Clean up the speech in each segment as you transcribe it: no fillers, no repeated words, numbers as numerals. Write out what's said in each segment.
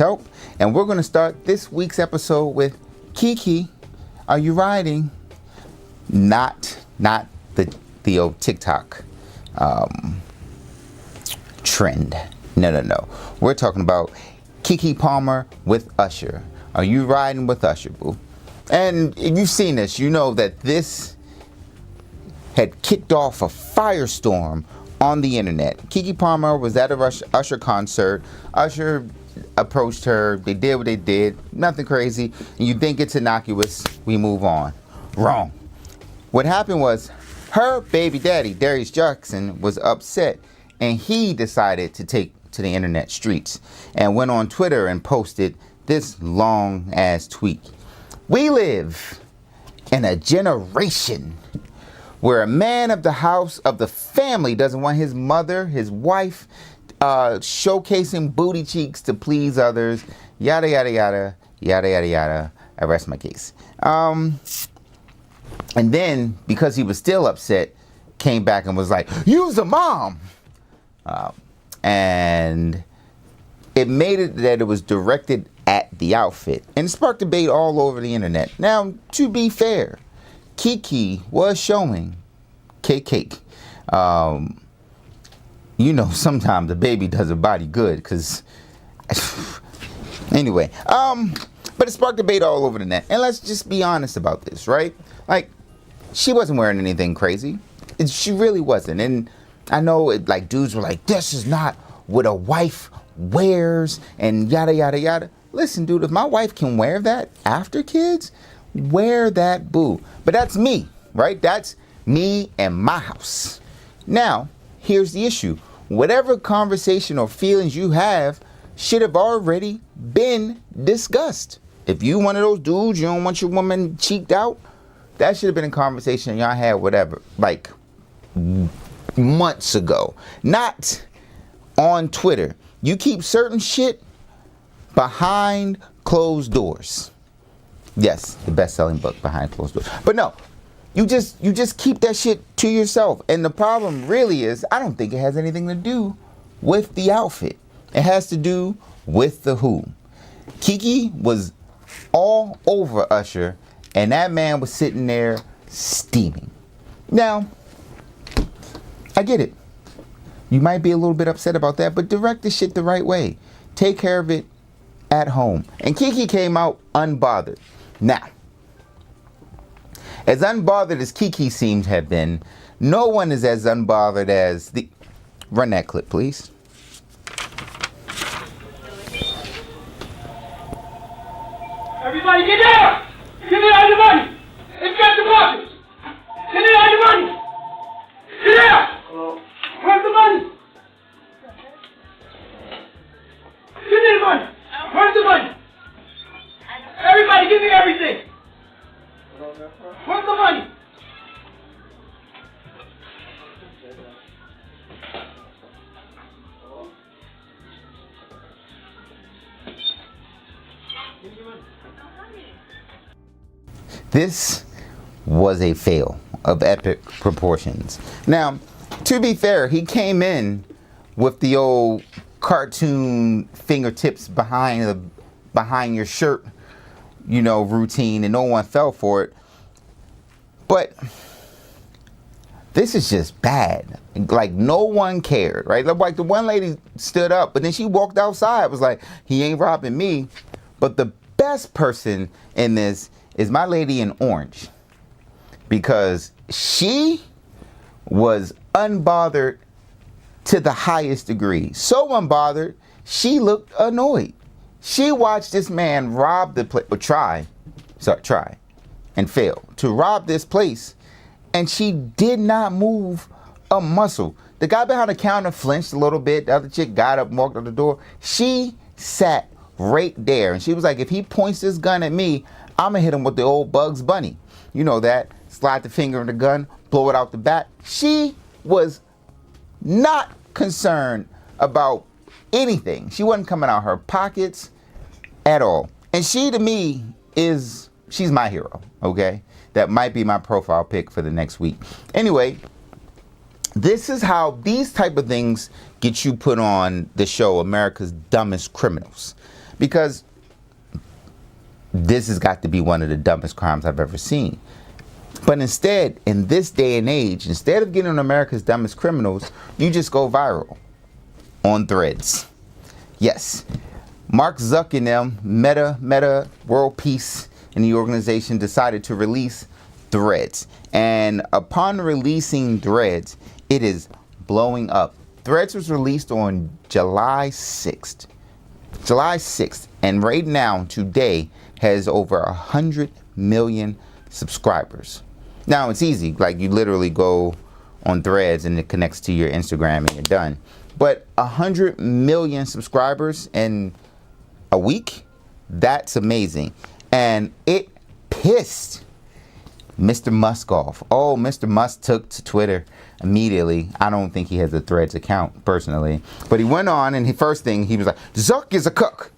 Telp, and we're going to start this week's episode with Keke. Are you riding? Not the old TikTok trend. No. We're talking about Keke Palmer with Usher. Are you riding with Usher, boo? And if you've seen this, you know that this had kicked off a firestorm on the internet. Keke Palmer was at a Usher concert. Usher approached her. They did what they did. Nothing crazy. And you think it's innocuous. We move on. Wrong. What happened was her baby daddy, Darius Jackson, was upset. And he decided to take to the internet streets and went on Twitter and posted this long ass tweet. We live in a generation where a man of the house, of the family, doesn't want his mother, his wife, showcasing booty cheeks to please others, yada, yada, yada, yada, yada, yada. I rest my case. And then, because he was still upset, came back and was like, "You's a mom." And it made it that it was directed at the outfit. And it sparked debate all over the internet. Now, to be fair, Keke was showing Keke. Sometimes the baby does a body good, because anyway, but it sparked debate all over the net. And let's just be honest about this, right? Like, she wasn't wearing anything crazy. She really wasn't. And I know dudes were like, this is not what a wife wears and yada, yada, yada. Listen, dude, if my wife can wear that after kids, wear that, boo. But that's me, right? That's me and my house. Now, here's the issue. Whatever conversation or feelings you have should have already been discussed. If you one of those dudes, you don't want your woman cheeked out, that should have been a conversation y'all had, whatever, like months ago. Not on Twitter. You keep certain shit behind closed doors. Yes, the best-selling book, Behind Closed Doors. But no, you just keep that shit to yourself. And the problem really is, I don't think it has anything to do with the outfit. It has to do with the who. Keke was all over Usher, and that man was sitting there steaming. Now, I get it. You might be a little bit upset about that, but direct the shit the right way. Take care of it at home. And Keke came out unbothered. Now, as unbothered as Keke seems to have been, no one is as unbothered as the... Run that clip, please. Everybody get down! Give me all your money! Inspect the pockets! Give me all your money! Get down! Where's the money? Give me the money! Where's the money? Everybody give me everything! Where's the money? This was a fail of epic proportions. Now, to be fair, he came in with the old cartoon fingertips behind your shirt, routine, and no one fell for it. But this is just bad. Like, no one cared, right? Like, the one lady stood up, but then she walked outside. It was like, he ain't robbing me. But the best person in this is my lady in orange, because she was unbothered to the highest degree. So unbothered, she looked annoyed. She watched this man rob the place, or try, and fail to rob this place, and she did not move a muscle. The guy behind the counter flinched a little bit. The other chick got up and walked out the door. She sat right there, and she was like, if he points this gun at me, I'm gonna hit him with the old Bugs Bunny. You know that. Slide the finger in the gun, blow it out the back. She was not concerned about anything. She wasn't coming out her pockets at all. And she, to me, she's my hero, okay? That might be my profile pic for the next week. Anyway, this is how these type of things get you put on the show America's Dumbest Criminals. because this has got to be one of the dumbest crimes I've ever seen. But instead, in this day and age, instead of getting on America's dumbest criminals, you just go viral on Threads. Yes, Mark Zuck and them, Meta, World Peace, and the organization decided to release Threads. And upon releasing Threads, it is blowing up. Threads was released on July 6th. July 6th. And right now, today, has over 100 million subscribers. Now, it's easy. Like, you literally go on Threads and it connects to your Instagram and you're done. But 100 million subscribers in a week? That's amazing. And it pissed Mr. Musk off. Oh, Mr. Musk took to Twitter immediately. I don't think he has a Threads account personally. But he went on and the first thing he was like, Zuck is a cook.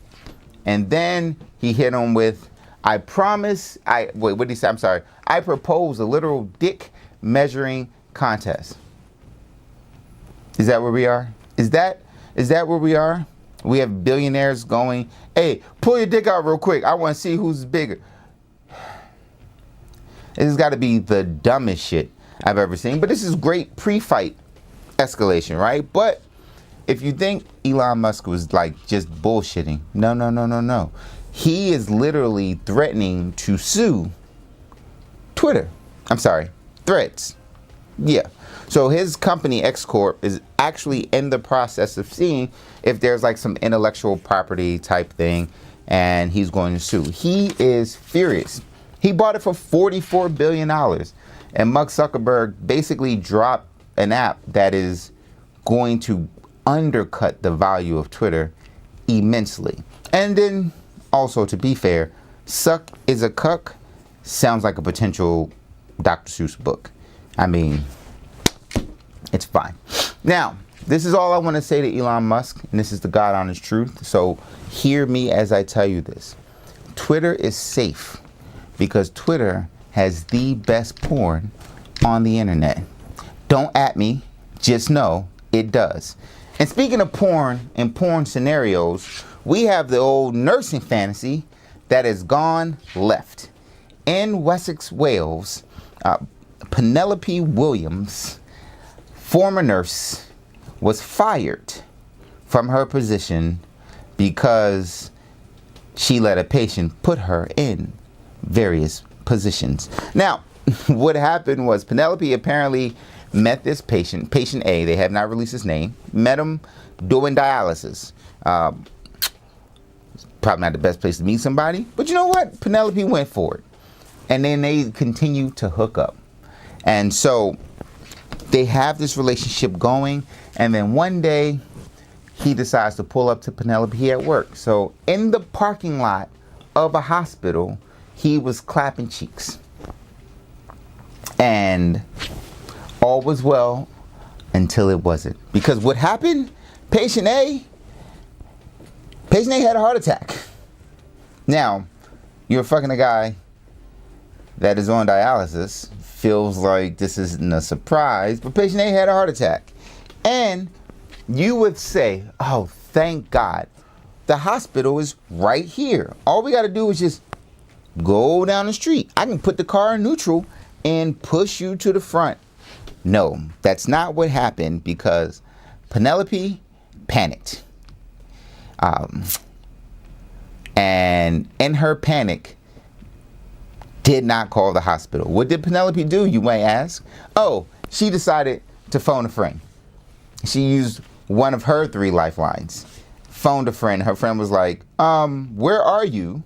And then he hit him with, I promise, what did he say? I'm sorry. I propose a literal dick measuring contest. Is that where we are? Is that where we are? We have billionaires going, hey, pull your dick out real quick. I want to see who's bigger. This has got to be the dumbest shit I've ever seen. But this is great pre-fight escalation, right? But if you think Elon Musk was like just bullshitting, no. He is literally threatening to sue Twitter. I'm sorry, Threads. Yeah. So his company, X Corp, is actually in the process of seeing if there's like some intellectual property type thing, and he's going to sue. He is furious. He bought it for $44 billion. And Mark Zuckerberg basically dropped an app that is going to undercut the value of Twitter immensely. And then also, to be fair, Suck is a Cuck sounds like a potential Dr. Seuss book. I mean, it's fine. Now, this is all I want to say to Elon Musk, and this is the God honest truth. So hear me as I tell you this. Twitter is safe because Twitter has the best porn on the internet. Don't at me, just know it does. And speaking of porn and porn scenarios, we have the old nursing fantasy that has gone left. In Wessex, Wales, Penelope Williams, former nurse, was fired from her position because she let a patient put her in various positions. Now, what happened was Penelope apparently met this patient, patient A, they have not released his name, met him doing dialysis. Probably not the best place to meet somebody, but you know what? Penelope went for it. And then they continue to hook up. And so they have this relationship going, and then one day he decides to pull up to Penelope at work. So in the parking lot of a hospital, he was clapping cheeks. And all was well until it wasn't. Because what happened? Patient A had a heart attack. Now, you're fucking a guy that is on dialysis. Feels like this isn't a surprise, but patient A had a heart attack. And you would say, oh, thank God. The hospital is right here. All we got to do is just go down the street. I can put the car in neutral and push you to the front. No, that's not what happened because Penelope panicked. And in her panic, did not call the hospital. What did Penelope do, you may ask? Oh, she decided to phone a friend. She used one of her 3 lifelines. Phoned a friend. Her friend was like, where are you?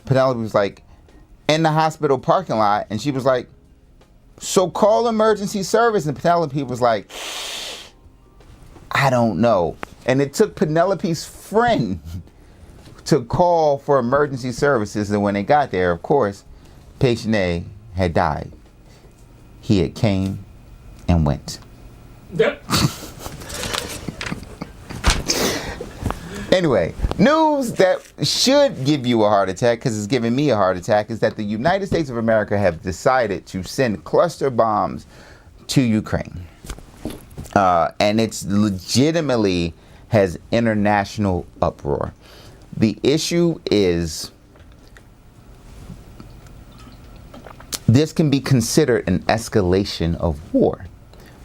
Penelope was like, in the hospital parking lot. And she was like, so call emergency service. And Penelope was like, I don't know. And it took Penelope's friend to call for emergency services. And when they got there, of course, patient A had died. He had came and went. Yep. Anyway, news that should give you a heart attack, because it's giving me a heart attack, is that the United States of America have decided to send cluster bombs to Ukraine. And it's legitimately has international uproar. The issue is this can be considered an escalation of war,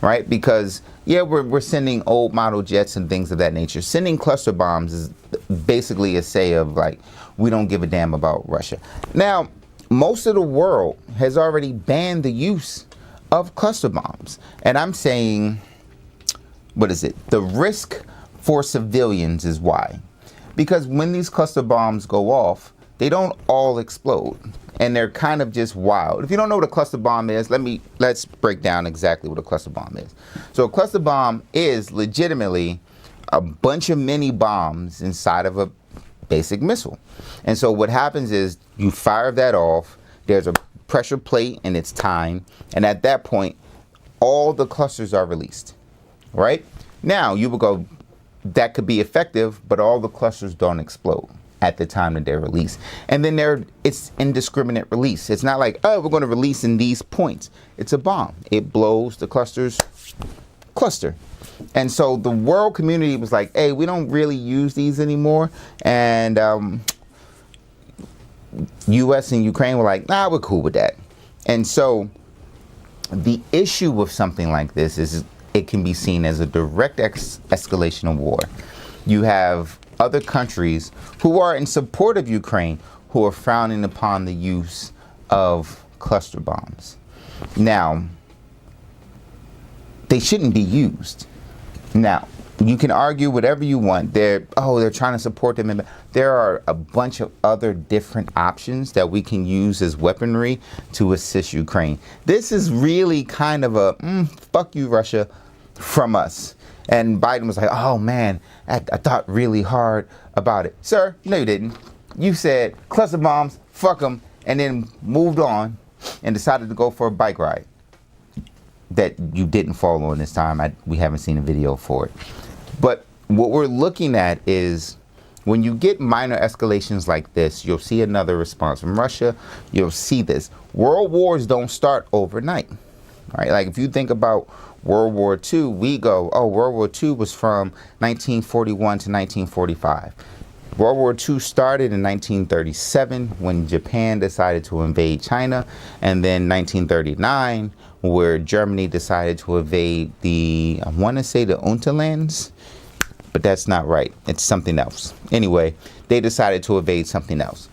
right? Because, yeah, we're sending old model jets and things of that nature. Sending cluster bombs is basically a say of, like, we don't give a damn about Russia. Now, most of the world has already banned the use of cluster bombs. And I'm saying, what is it? The risk for civilians is why. Because when these cluster bombs go off, they don't all explode. And they're kind of just wild. If you don't know what a cluster bomb is, let's break down exactly what a cluster bomb is. So a cluster bomb is legitimately a bunch of mini bombs inside of a basic missile. And so what happens is you fire that off, there's a pressure plate and it's time, and at that point all the clusters are released, right? Now you will go, that could be effective, but all the clusters don't explode at the time that they're released. And then it's indiscriminate release. It's not like, oh, we're going to release in these points. It's a bomb. It blows, the clusters cluster. And so the world community was like, hey, we don't really use these anymore. And US and Ukraine were like, nah, we're cool with that. And so the issue with something like this is it can be seen as a direct escalation of war. You have other countries who are in support of Ukraine who are frowning upon the use of cluster bombs. Now, they shouldn't be used. Now, you can argue whatever you want. They're trying to support them. There are a bunch of other different options that we can use as weaponry to assist Ukraine. This is really kind of a fuck you, Russia, from us. And Biden was like, oh man, I thought really hard about it. Sir, no you didn't. You said cluster bombs, fuck them, and then moved on and decided to go for a bike ride that you didn't follow on this time. We haven't seen a video for it. But what we're looking at is when you get minor escalations like this, you'll see another response from Russia. You'll see this. World wars don't start overnight, right? Like if you think about World War II, we go, oh, World War II was from 1941 to 1945. World War II started in 1937 when Japan decided to invade China, and then 1939 where Germany decided to invade I want to say the Unterlands, but that's not right. It's something else. Anyway, they decided to invade something else.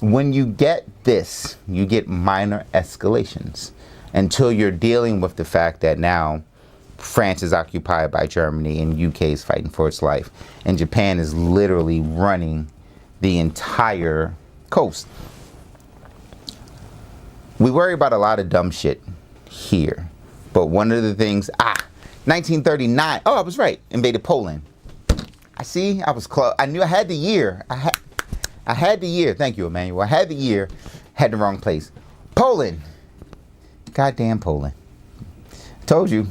When you get this, you get minor escalations until you're dealing with the fact that now France is occupied by Germany and UK is fighting for its life. And Japan is literally running the entire coast. We worry about a lot of dumb shit here. But one of the things, 1939, oh, I was right, invaded Poland. I was close. I knew I had the year. I had the year. Thank you, Emmanuel. I had the year, had the wrong place. Poland. Goddamn Poland. Told you.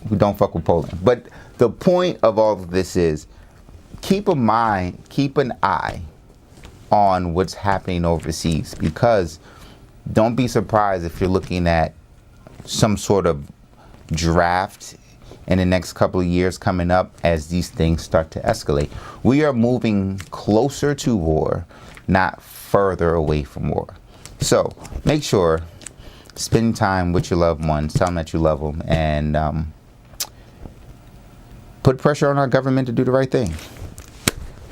We don't fuck with Poland. But the point of all of this is keep an eye on what's happening overseas, because don't be surprised if you're looking at some sort of draft in the next couple of years coming up as these things start to escalate. We are moving closer to war, not further away from war. So make sure, spend time with your loved ones, tell them that you love them, and put pressure on our government to do the right thing.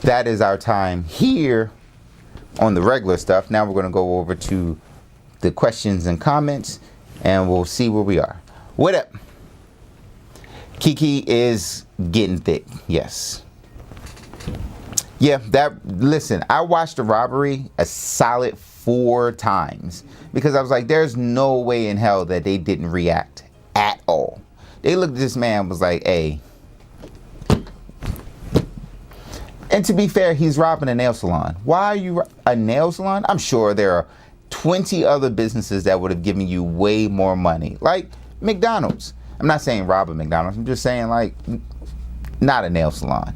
That is our time here on the regular stuff. Now we're going to go over to the questions and comments, and we'll see where we are. What up? Keke is getting thick. Yes. Yeah, listen, I watched the robbery a solid 4 times because I was like, there's no way in hell that they didn't react at all. They looked at this man and was like, hey. And to be fair, he's robbing a nail salon. Why are you a nail salon? I'm sure there are 20 other businesses that would have given you way more money. Like McDonald's. I'm not saying rob a McDonald's. I'm just saying, like, not a nail salon.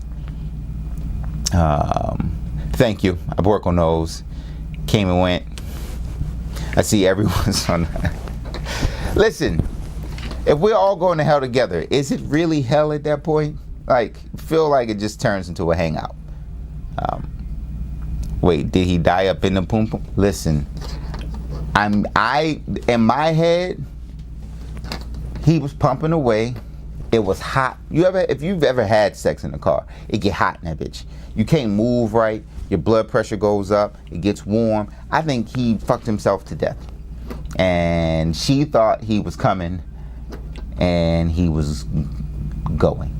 Thank you. I work on those. Came and went. I see everyone's on that. Listen, if we're all going to hell together, is it really hell at that point? Like, feel like it just turns into a hangout. Wait, did he die up in the poom poom? Listen, in my head, he was pumping away. It was hot. If you've ever had sex in a car, it get hot in that bitch. You can't move right. Your blood pressure goes up. It gets warm. I think he fucked himself to death. And she thought he was coming, and he was going.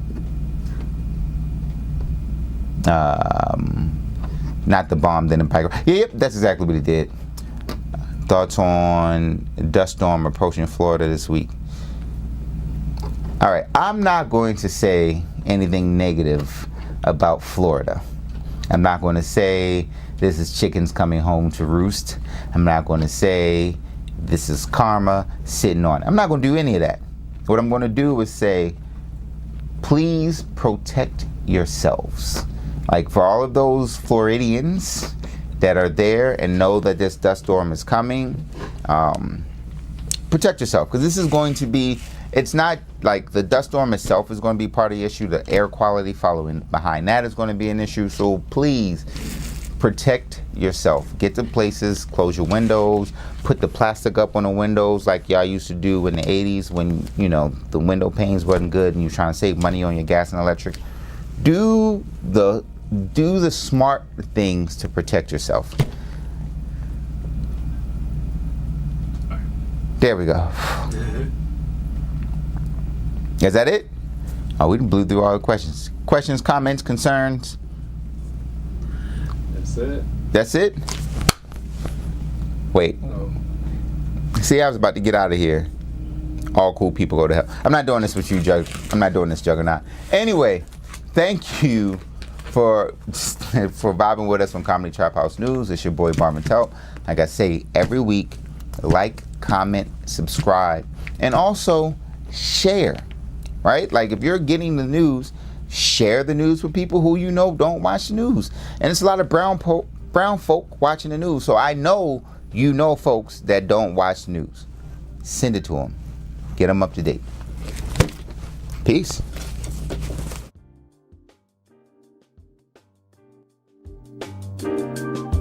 Not the bomb, then impact. Yep, that's exactly what he did. Thoughts on dust storm approaching Florida this week? All right, I'm not going to say anything negative about Florida. I'm not going to say this is chickens coming home to roost. I'm not going to say this is karma sitting on it. I'm not going to do any of that. What I'm going to do is say, please protect yourselves. Like, for all of those Floridians that are there and know that this dust storm is coming, protect yourself, because this is going to be, it's not like the dust storm itself is going to be part of the issue. The air quality following behind that is going to be an issue. So please protect yourself. Get to places, close your windows, put the plastic up on the windows like y'all used to do in the 80s when, you know, the window panes wasn't good and you're trying to save money on your gas and electric. Do the smart things to protect yourself. There we go. Is that it? Oh, we blew through all the questions. Questions, comments, concerns? That's it. That's it? Wait. Oh. See, I was about to get out of here. All cool people go to hell. I'm not doing this with you, I'm not doing this, Juggernaut. Anyway, thank you for vibing with us on Comedy Trap House News. It's your boy Marvin Telp. Like I say every week, like, comment, subscribe, and also share. Right? Like, if you're getting the news, share the news with people who you know don't watch the news. And it's a lot of brown folk watching the news. So I know you know folks that don't watch the news. Send it to them. Get them up to date. Peace.